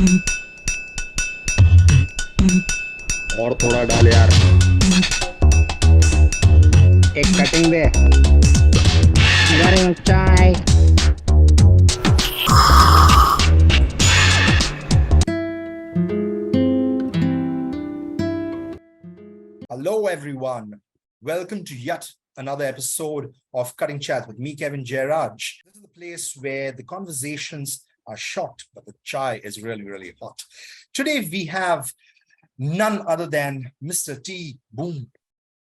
और थोड़ा डाल यार। एक कटिंग दे। गरम चाय। Hello, everyone. Welcome to yet another episode of Cutting Chat with me, Kevin Jairaj. This is the place where the conversations are short, but the chai is really, really hot. Today, we have none other than Mr. T. Boon,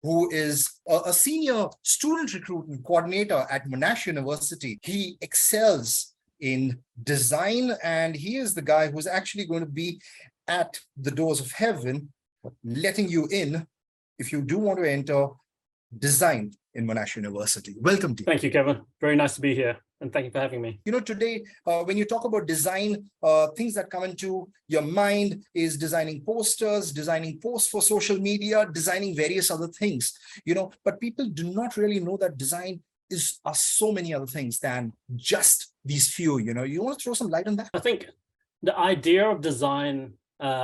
who is a senior student recruitment coordinator at Monash University. He excels in design, and he is the guy who's actually going to be at the doors of heaven, letting you in if you do want to enter design in Monash University. Welcome, T. Thank you, Kevin. Very nice to be here. And thank you for having me. You know, today, when you talk about design, things that come into your mind is designing posters, designing posts for social media, designing various other things, but people do not really know that design are so many other things than just these few. You want to throw some light on that? I think the idea of design,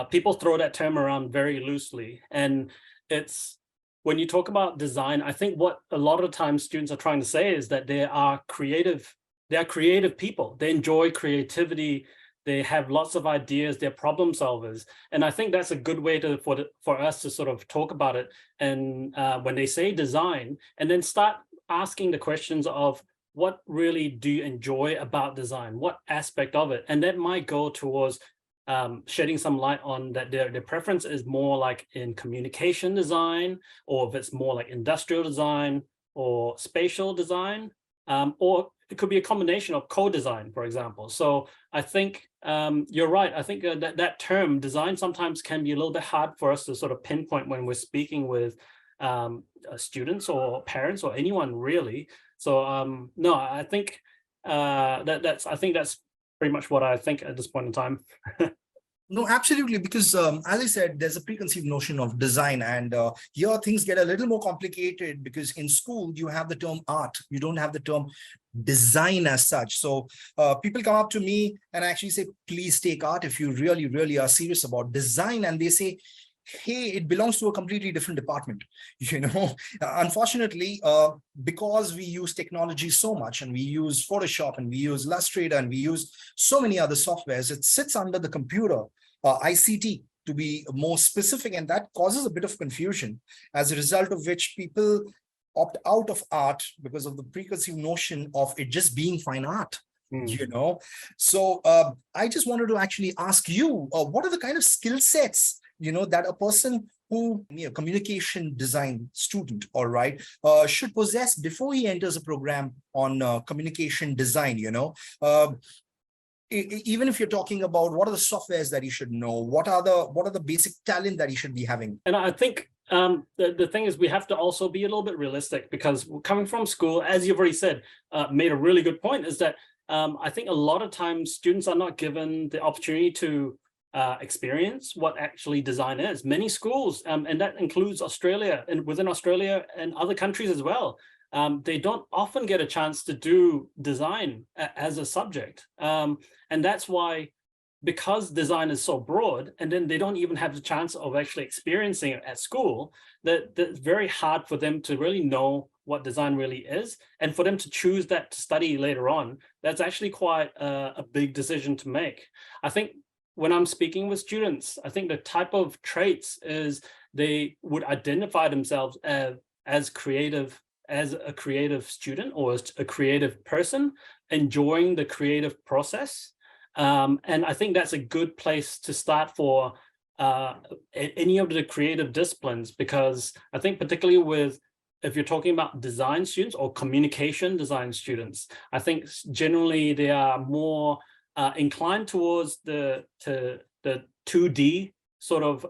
people throw that term around very loosely. And it's when you talk about design, I think what a lot of the times students are trying to say is that they are creative people. They enjoy creativity. They have lots of ideas. They're problem solvers. And I think that's a good way for us to sort of talk about it. And when they say design, and then start asking the questions of what really do you enjoy about design? What aspect of it? And that might go towards shedding some light on that their preference is more like in communication design, or if it's more like industrial design or spatial design, or it could be a combination of co-design, for example. So I think you're right. I think that term design sometimes can be a little bit hard for us to sort of pinpoint when we're speaking with students or parents or anyone really. So no, I think that's pretty much what I think at this point in time. No, absolutely. Because as I said, there's a preconceived notion of design, and here things get a little more complicated because in school you have the term art. You don't have the term design as such. So people come up to me and actually say, please take art if you really, really are serious about design. And they say, hey, it belongs to a completely different department. Unfortunately, because we use technology so much, and we use Photoshop, and we use Illustrator, and we use so many other softwares, it sits under the computer, ICT to be more specific, and that causes a bit of confusion, as a result of which people opt out of art because of the preconceived notion of it just being fine art. So I just wanted to actually ask you, what are the kind of skill sets that a person who, communication design student, all right, should possess before he enters a program on communication design, even if you're talking about what are the softwares that he should know, what are the basic talent that he should be having? And I think the thing is, we have to also be a little bit realistic, because coming from school, as you've already said, made a really good point, is that I think a lot of times students are not given the opportunity to experience what actually design is. Many schools, and that includes Australia, and within Australia and other countries as well, they don't often get a chance to do design as a subject. And that's why, because design is so broad, and then they don't even have the chance of actually experiencing it at school, that it's very hard for them to really know what design really is. And for them to choose that to study later on, that's actually quite a big decision to make. I think when I'm speaking with students, I think the type of traits is they would identify themselves as a creative student, or as a creative person, enjoying the creative process. And I think that's a good place to start for any of the creative disciplines, because I think particularly if you're talking about design students or communication design students, I think generally they are more inclined towards the 2D sort of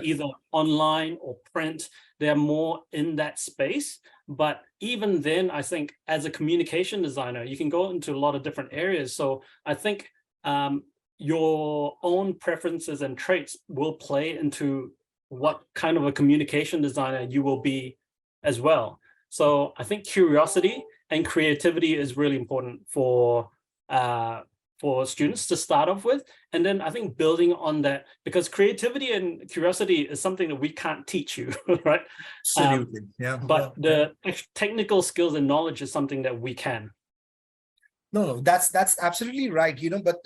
either online or print. They're more in that space. But even then, I think as a communication designer, you can go into a lot of different areas. So I think your own preferences and traits will play into what kind of a communication designer you will be as well. So I think curiosity and creativity is really important for for students to start off with. And then I think building on that, because creativity and curiosity is something that we can't teach you, right? Absolutely. Yeah. But the technical skills and knowledge is something that we can. No, that's absolutely right. But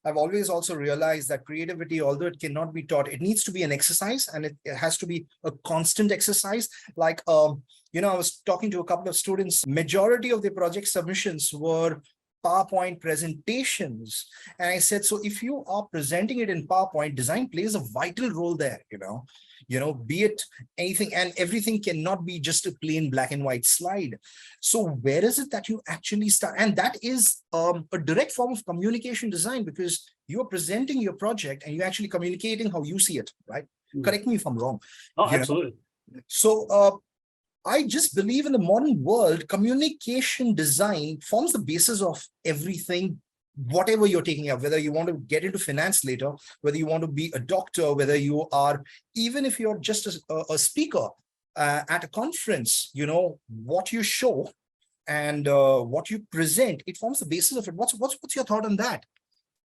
I've always also realized that creativity, although it cannot be taught, it needs to be an exercise, and it has to be a constant exercise. Like, I was talking to a couple of students, majority of their project submissions were PowerPoint presentations. And I said, so if you are presenting it in PowerPoint, design plays a vital role there, be it anything, and everything cannot be just a plain black and white slide. So where is it that you actually start? And that is a direct form of communication design, because you are presenting your project and you're actually communicating how you see it, right? Correct me if I'm wrong. Oh, absolutely. So I just believe in the modern world, communication design forms the basis of everything, whatever you're taking up, whether you want to get into finance later, whether you want to be a doctor, whether you are, even if you're just a speaker at a conference, what you show and what you present, it forms the basis of it. What's your thought on that?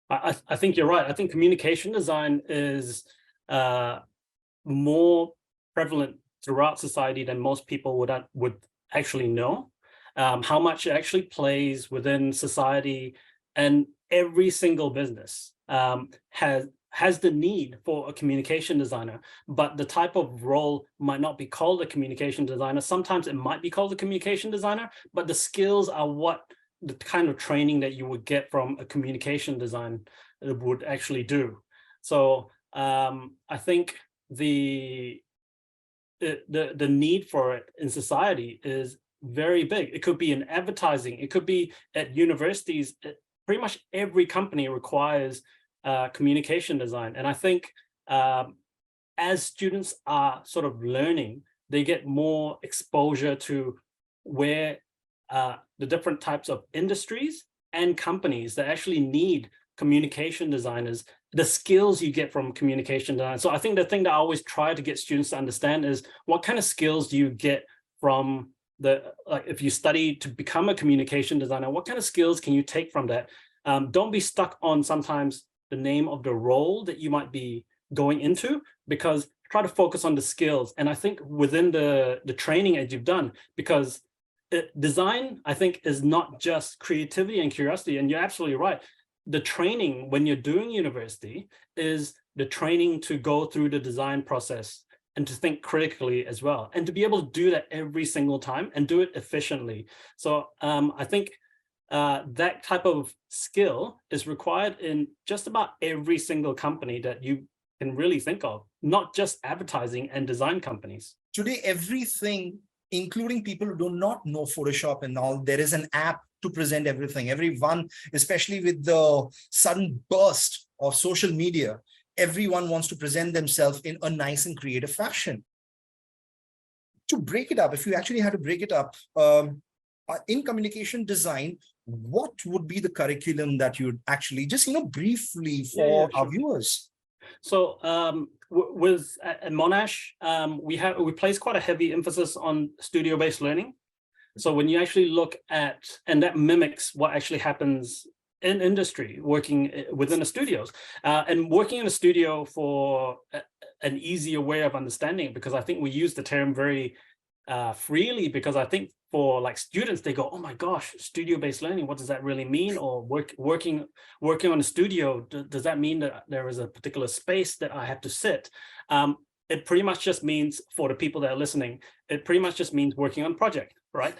I think you're right. I think communication design is more prevalent throughout society than most people would actually know. How much it actually plays within society, and every single business has the need for a communication designer, but the type of role might not be called a communication designer. Sometimes it might be called a communication designer, but the skills are what the kind of training that you would get from a communication design would actually do. So I think the need for it in society is very big. It could be in advertising, it could be at universities. Pretty much every company requires communication design. And I think as students are sort of learning, they get more exposure to where the different types of industries and companies that actually need communication designers, the skills you get from communication design. So I think the thing that I always try to get students to understand is what kind of skills do you get from if you study to become a communication designer, what kind of skills can you take from that? Don't be stuck on sometimes the name of the role that you might be going into, because try to focus on the skills. And I think within the training that you've done, because design, I think, is not just creativity and curiosity. And you're absolutely right. The training when you're doing university is the training to go through the design process and to think critically as well, and to be able to do that every single time and do it efficiently. So I think that type of skill is required in just about every single company that you can really think of, not just advertising and design companies. Today, everything, including people who do not know Photoshop and all, there is an app to present everything. Everyone, especially with the sudden burst of social media, everyone wants to present themselves in a nice and creative fashion. To break it up, if you actually had to break it up, in communication design, what would be the curriculum that you'd actually just, briefly for our viewers? So at Monash, we place quite a heavy emphasis on studio-based learning. So when you actually look at, and that mimics what actually happens in industry, working within the studios, and working in a studio for an easier way of understanding, because I think we use the term very freely, because I think for like students, they go, oh my gosh, studio-based learning, what does that really mean? Or working on a studio, does that mean that there is a particular space that I have to sit? It pretty much just means, for the people that are listening, it pretty much just means working on project, right?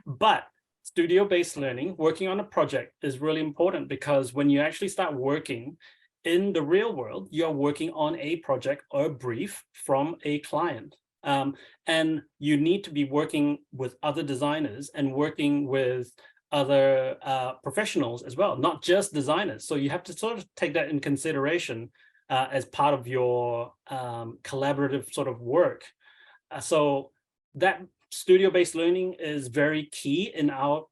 But studio-based learning, working on a project, is really important, because when you actually start working in the real world, you're working on a project or a brief from a client. And you need to be working with other designers and working with other professionals as well, not just designers. So you have to sort of take that in consideration as part of your collaborative sort of work. So that studio-based learning is very key in our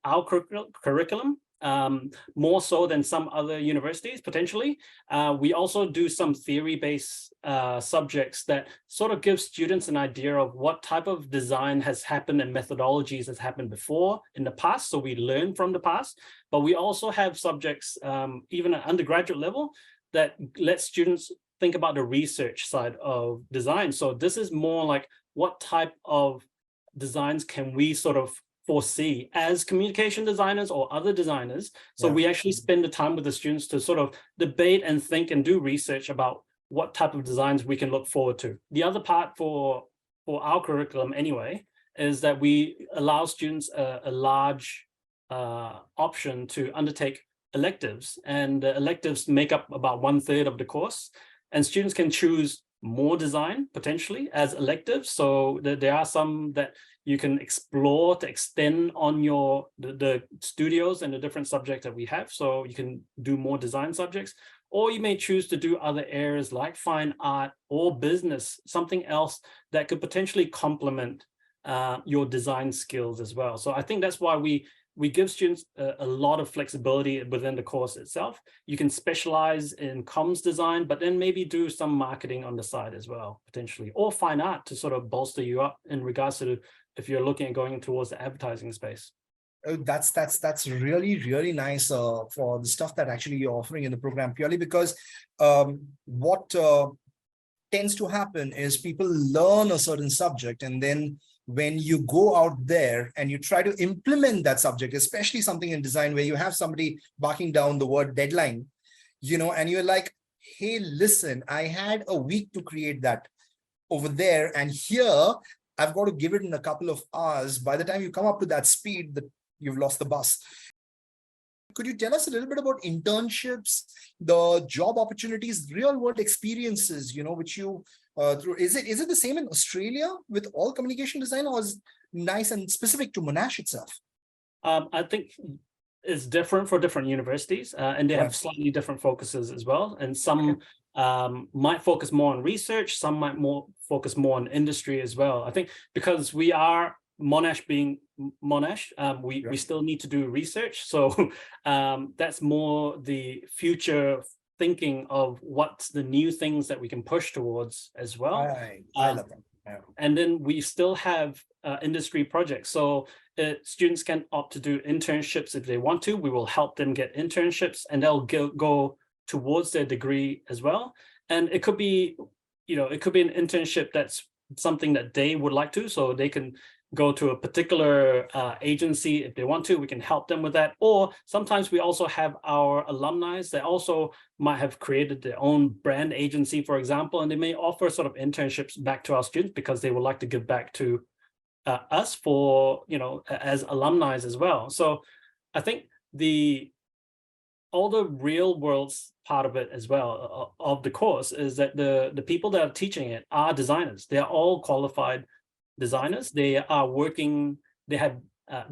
curriculum. more so than some other universities, potentially. We also do some theory-based subjects that sort of give students an idea of what type of design has happened and methodologies has happened before in the past. So we learn from the past, but we also have subjects, even at undergraduate level, that let students think about the research side of design. So this is more like, what type of designs can we sort of foresee as communication designers or other designers? So we actually spend the time with the students to sort of debate and think and do research about what type of designs we can look forward to. The other part for our curriculum anyway, is that we allow students a large option to undertake electives, and electives make up about 1/3 of the course, and students can choose more design potentially as electives. So there are some that you can explore to extend on the studios and the different subjects that we have. So you can do more design subjects, or you may choose to do other areas like fine art or business, something else that could potentially complement your design skills as well. So I think that's why we give students a lot of flexibility within the course itself. You can specialize in comms design, but then maybe do some marketing on the side as well, potentially, or fine art to sort of bolster you up in regards to if you're looking at going towards the advertising space. Oh, that's really nice for the stuff that actually you're offering in the program, purely because what tends to happen is people learn a certain subject, and then when you go out there and you try to implement that subject, especially something in design where you have somebody barking down the word deadline, and you're like, hey, listen, I had a week to create that over there, and here I've got to give it in a couple of hours. By the time you come up to that speed, that you've lost the bus. Could you tell us a little bit about internships, the job opportunities, real world experiences, which you through? Is it the same in Australia with all communication design, or is it nice and specific to Monash itself? I think it's different for different universities, and they have slightly different focuses as well. And some might focus more on research, some might focus more on industry as well. I think because we are Monash being Monash, we still need to do research. So that's more the future thinking of what's the new things that we can push towards as well. I love that. Yeah. And then we still have industry projects. So students can opt to do internships if they want to. We will help them get internships, and they'll go towards their degree as well. And it could be, it could be an internship that's something that they would like to, so they can go to a particular agency if they want to. We can help them with that. Or sometimes we also have our alumni that also might have created their own brand agency, for example, and they may offer sort of internships back to our students because they would like to give back to us for, as alumni as well. So I think all the real world part of it as well of the course is that the people that are teaching it are designers. They are all qualified designers. They are working, they have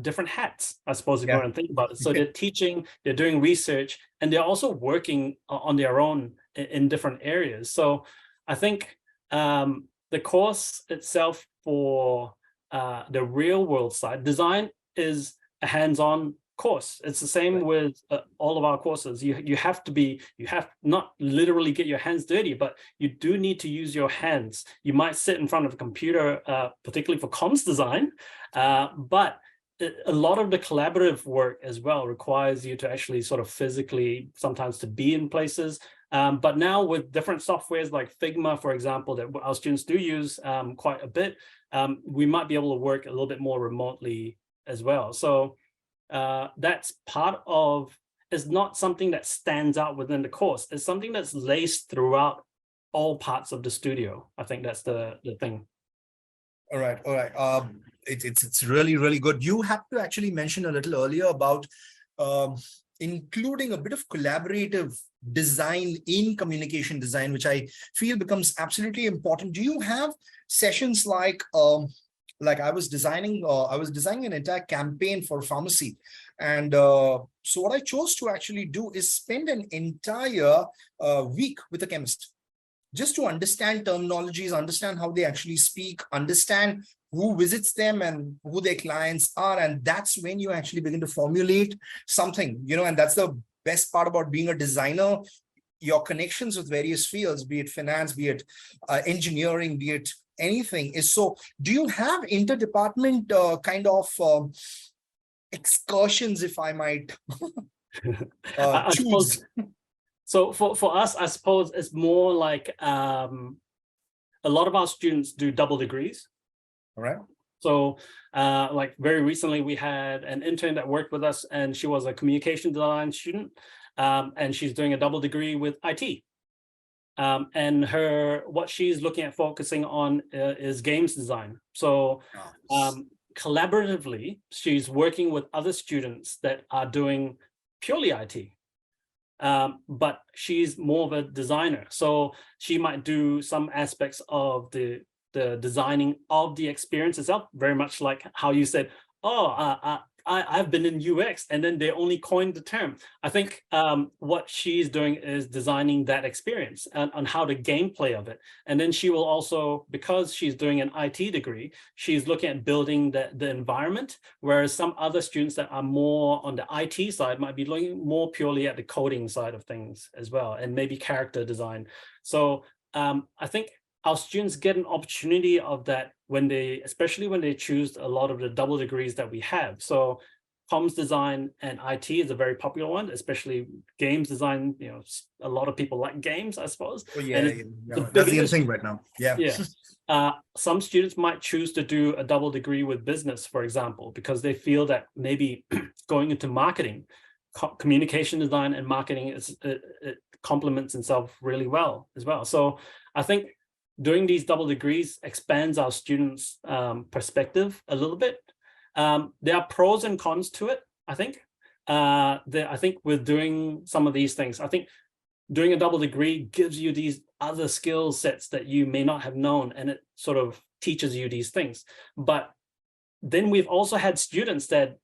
different hats, I suppose, if you want to think about it. So they're teaching, they're doing research, and they're also working on their own in different areas. So I think the course itself for the real world side, design is a hands-on course. It's the same with all of our courses. You have not literally get your hands dirty, but you do need to use your hands. You might sit in front of a computer, particularly for comms design, but a lot of the collaborative work as well requires you to actually sort of physically, sometimes to be in places. But now with different softwares like Figma, for example, that our students do use quite a bit, we might be able to work a little bit more remotely as well. So that's part of, it's not something that stands out within the course. It's something that's laced throughout all parts of the studio. I think that's the thing. All right. It's really good. You had to actually mention a little earlier about including a bit of collaborative design in communication design, which I feel becomes absolutely important. Do you have sessions like I was designing an entire campaign for pharmacy, and so what I chose to actually do is spend an entire week with a chemist, just to understand terminologies, understand how they actually speak, understand who visits them and who their clients are. And that's when you actually begin to formulate something, and that's the best part about being a designer. Your connections with various fields, be it finance, be it engineering, be it anything is so. Do you have interdepartment kind of excursions, if I might I choose? suppose, so for us, I suppose it's more like a lot of our students do double degrees. All right. So like very recently, we had an intern that worked with us, and she was a communication design student, and she's doing a double degree with IT. And what she's looking at focusing on is games design. So collaboratively, she's working with other students that are doing purely IT. But she's more of a designer. So she might do some aspects of the designing of the experience itself, very much like how you said, I've been in UX, and then they only coined the term. I think what she's doing is designing that experience and on how the gameplay of it. And then she will also, because she's doing an IT degree, she's looking at building the environment, whereas some other students that are more on the IT side might be looking more purely at the coding side of things as well, and maybe character design. So I think our students get an opportunity of that especially when they choose a lot of the double degrees that we have. So comms design and IT is a very popular one, especially games design. A lot of people like games, I suppose. Oh, yeah. That's the thing right now. Yeah. Some students might choose to do a double degree with business, for example, because they feel that maybe going into marketing, communication design and marketing it complements itself really well as well. So I think doing these double degrees expands our students' perspective a little bit. There are pros and cons to it, I think. I think with doing some of these things, I think doing a double degree gives you these other skill sets that you may not have known, and it sort of teaches you these things. But then we've also had students that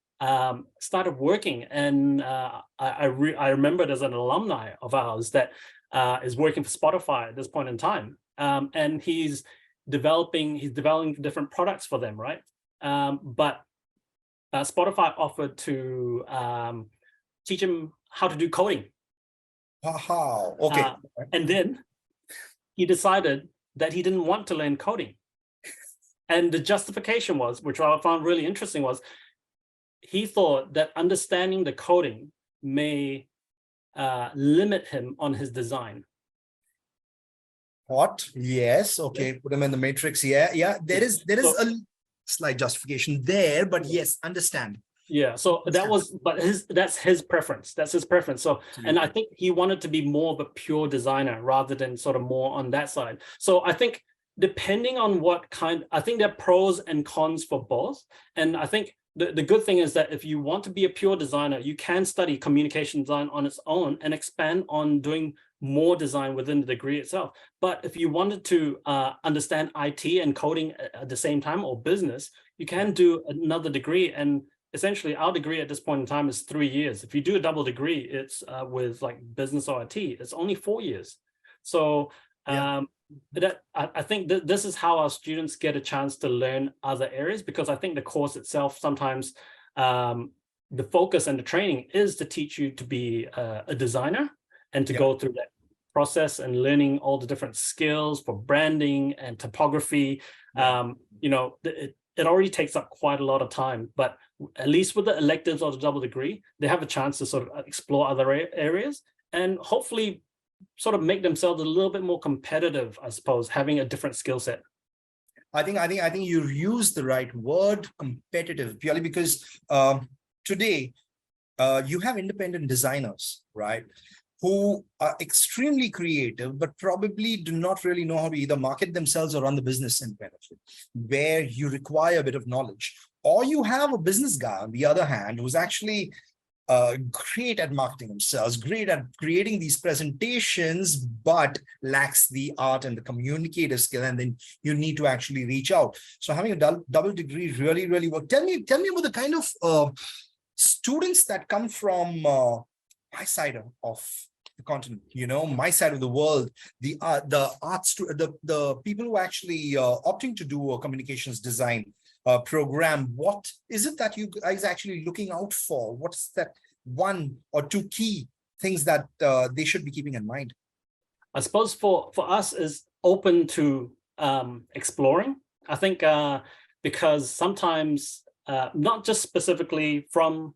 started working, and I remember there's an alumni of ours that is working for Spotify at this point in time. And he's developing different products for them, right? But Spotify offered to teach him how to do coding. Wow. Okay. And then he decided that he didn't want to learn coding. And the justification was, which I found really interesting, was he thought that understanding the coding may limit him on his design. What? Yes. Okay. Put him in the matrix. Yeah. There is a slight justification there, but yes, understand. Yeah. So that's his preference. That's his preference. So, and I think he wanted to be more of a pure designer rather than sort of more on that side. So I think depending on I think there are pros and cons for both. And I think the good thing is that if you want to be a pure designer, you can study communication design on its own and expand on doing more design within the degree itself. But if you wanted to understand IT and coding at the same time, or business, you can do another degree. And essentially our degree at this point in time is 3 years. If you do a double degree, it's with like business or IT, it's only 4 years. So I think that this is how our students get a chance to learn other areas, because I think the course itself, sometimes the focus and the training is to teach you to be a designer and to go through that process and learning all the different skills for branding and typography. It already takes up quite a lot of time, but at least with the electives or the double degree, they have a chance to sort of explore other areas and hopefully sort of make themselves a little bit more competitive, I suppose, having a different skill set. I think you used the right word, competitive, purely because today you have independent designers, right, who are extremely creative, but probably do not really know how to either market themselves or run the business independently, where you require a bit of knowledge. Or you have a business guy, on the other hand, who's actually great at marketing themselves, great at creating these presentations, but lacks the art and the communicative skill, and then you need to actually reach out. So having a double degree really, really works. Tell me about the kind of students that come from my side of the continent. You know, my side of the world, the the people who are actually opting to do a communications design program, what is it that you guys are actually looking out for? What's that one or two key things that they should be keeping in mind? I suppose for us is open to exploring. I think because sometimes not just specifically from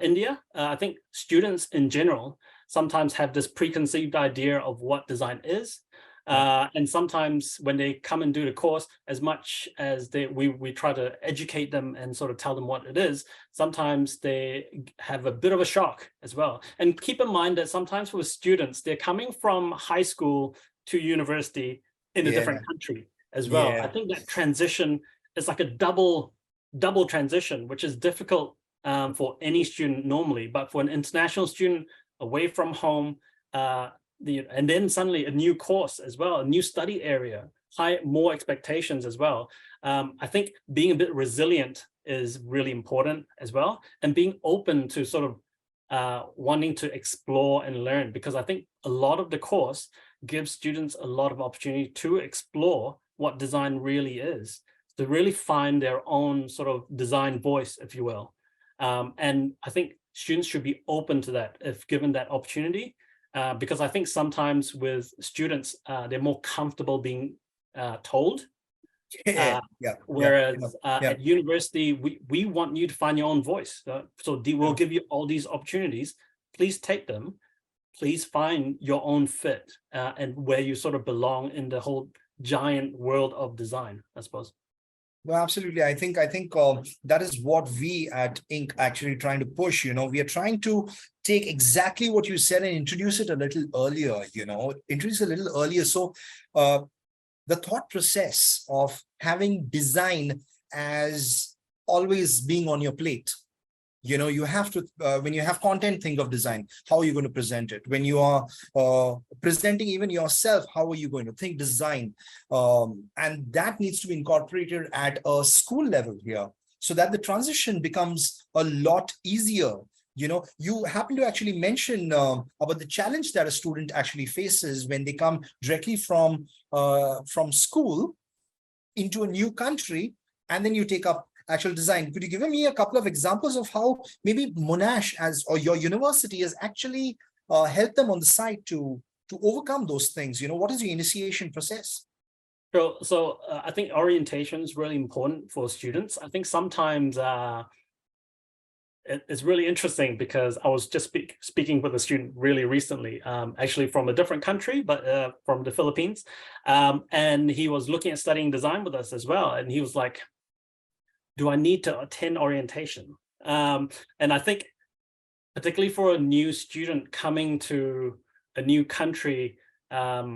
India, I think students in general sometimes have this preconceived idea of what design is. And sometimes when they come and do the course, as much as we try to educate them and sort of tell them what it is, sometimes they have a bit of a shock as well. And keep in mind that sometimes with students, they're coming from high school to university in a different country as well. I think that transition is like a double transition, which is difficult for any student normally, but for an international student away from home, and then suddenly a new course as well, a new study area, more expectations as well. I think being a bit resilient is really important as well, and being open to sort of wanting to explore and learn, because I think a lot of the course gives students a lot of opportunity to explore what design really is, to really find their own sort of design voice, if you will. And I think students should be open to that if given that opportunity. Because I think sometimes with students, they're more comfortable being told. Whereas at university, we want you to find your own voice. So we'll give you all these opportunities. Please take them. Please find your own fit and where you sort of belong in the whole giant world of design, I suppose. No, absolutely. I think that is what we at Inc. actually trying to push. You know, we are trying to take exactly what you said and introduce it a little earlier. You know, introduce a little earlier. So the thought process of having design as always being on your plate. You know, you have to, when you have content, think of design. How are you going to present it? When you are presenting even yourself, how are you going to think design? And that needs to be incorporated at a school level here, so that the transition becomes a lot easier. You know, you happen to actually mention about the challenge that a student actually faces when they come directly from school into a new country, and then you take up actual design. Could you give me a couple of examples of how maybe Monash or your university has actually helped them on the side to overcome those things? You know, what is the initiation process? So I think orientation is really important for students. I think sometimes it's really interesting because I was just speaking with a student really recently, actually from a different country, but from the Philippines. And he was looking at studying design with us as well. And he was like, do I need to attend orientation? And I think particularly for a new student coming to a new country, a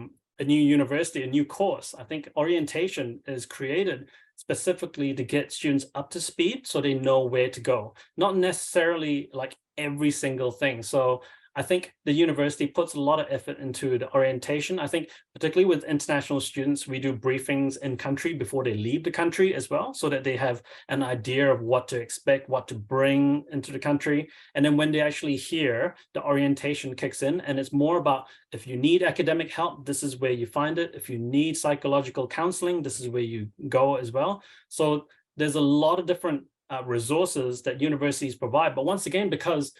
new university, a new course, I think orientation is created specifically to get students up to speed so they know where to go, not necessarily like every single thing. So I think the university puts a lot of effort into the orientation. I think particularly with international students, we do briefings in country before they leave the country as well, so that they have an idea of what to expect, what to bring into the country. And then when they actually hear, the orientation kicks in, and it's more about, if you need academic help, this is where you find it. If you need psychological counseling, this is where you go as well. So there's a lot of different resources that universities provide. But once again, because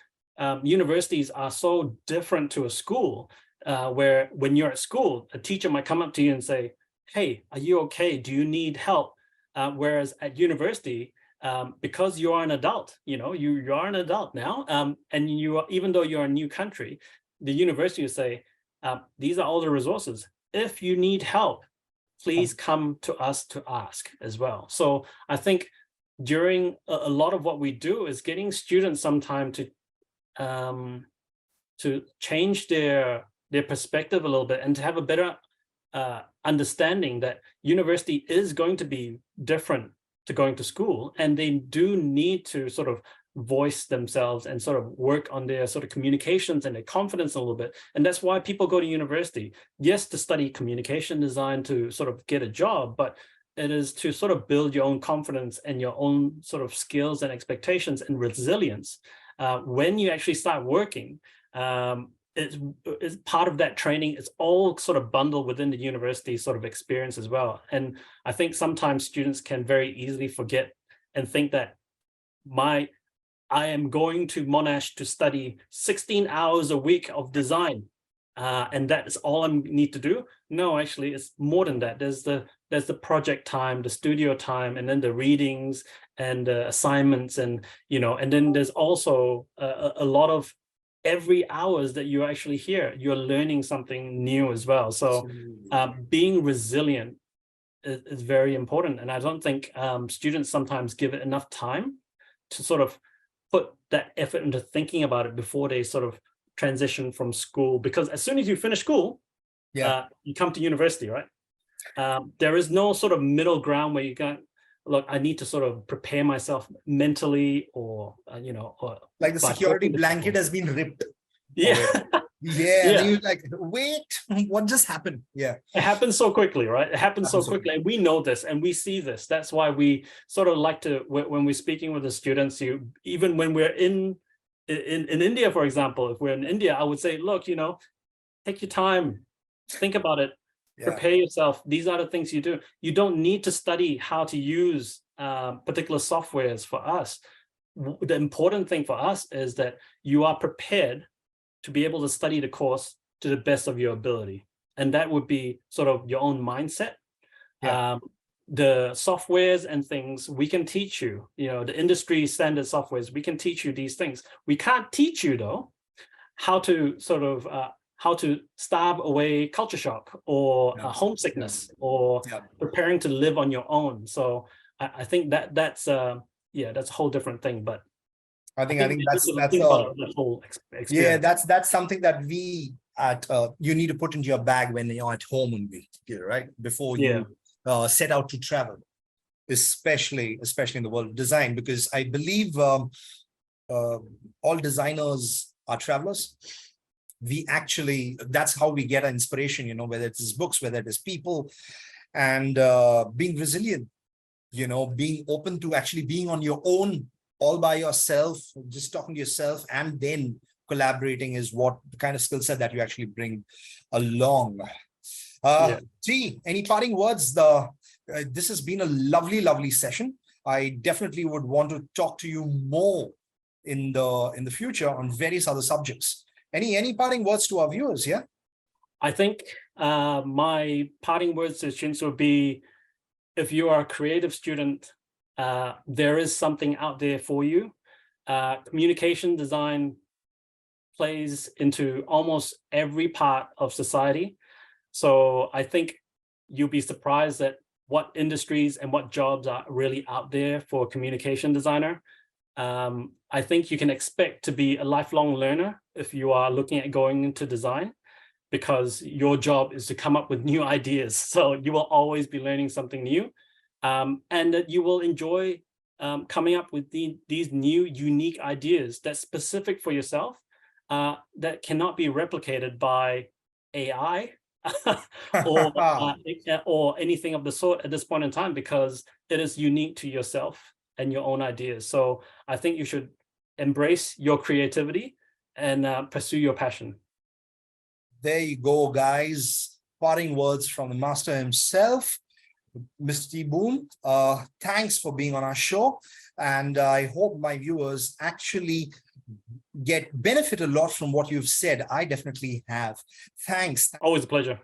universities are so different to a school, where when you're at school, a teacher might come up to you and say, hey, are you okay? Do you need help? Whereas at university, because you are an adult, you know, you are an adult now, and you are, even though you're a new country, the university will say, these are all the resources. If you need help, please come to us to ask as well. So I think during a lot of what we do is getting students sometime to change their perspective a little bit, and to have a better understanding that university is going to be different to going to school, and they do need to sort of voice themselves and sort of work on their sort of communications and their confidence a little bit. And that's why people go to university. Yes, to study communication design to sort of get a job, but it is to sort of build your own confidence and your own sort of skills and expectations and resilience. When you actually start working, it's part of that training. It's all sort of bundled within the university sort of experience as well. And I think sometimes students can very easily forget and think that I am going to Monash to study 16 hours a week of design, and that's all I need to do. No, actually, it's more than that. There's the project time, the studio time, and then the readings and the assignments, and and then there's also a lot of every hours that you're actually here, you're learning something new as well. So being resilient is very important, and I don't think students sometimes give it enough time to sort of put that effort into thinking about it before they sort of transition from school. Because as soon as you finish school, you come to university, right? There is no sort of middle ground where you go, look, I need to sort of prepare myself mentally, or or like the security blanket has been ripped. Yeah. And you're like, wait, what just happened? Yeah, it happens so quickly, right? It happens so quickly, and we know this and we see this. That's why we sort of like to, when we're speaking with the students, even when we're in India, for example, if we're in India, I would say, look, take your time, think about it, prepare yourself. These are the things you do. You don't need to study how to use particular softwares. For us, the important thing for us is that you are prepared to be able to study the course to the best of your ability. And that would be sort of your own mindset. The softwares and things we can teach you, the industry standard softwares, we can teach you these things. We can't teach you, though, how to sort of how to starve away culture shock or homesickness or preparing to live on your own. So I think that's a whole different thing. But I think that's the whole experience. That's something that we you need to put into your bag when you're at home only, right? Before you set out to travel, especially in the world of design, because I believe all designers are travelers. That's how we get our inspiration, whether it's books, whether it is people, and being resilient, being open to actually being on your own, all by yourself, just talking to yourself, and then collaborating is what the kind of skill set that you actually bring along. T, any parting words? This has been a lovely session. I definitely would want to talk to you more in the future on various other subjects. Any parting words to our viewers? Yeah, I think my parting words to students would be, if you are a creative student, there is something out there for you. Communication design plays into almost every part of society. So I think you'll be surprised at what industries and what jobs are really out there for a communication designer. I think you can expect to be a lifelong learner if you are looking at going into design, because your job is to come up with new ideas. So you will always be learning something new, and that you will enjoy coming up with these new unique ideas that's specific for yourself, that cannot be replicated by AI or anything of the sort at this point in time, because it is unique to yourself and your own ideas. So I think you should embrace your creativity and pursue your passion. There you go, guys. Parting words from the master himself, Mr. Boon. Thanks for being on our show, and I hope my viewers actually benefit a lot from what you've said. I definitely have. Thanks. Always a pleasure.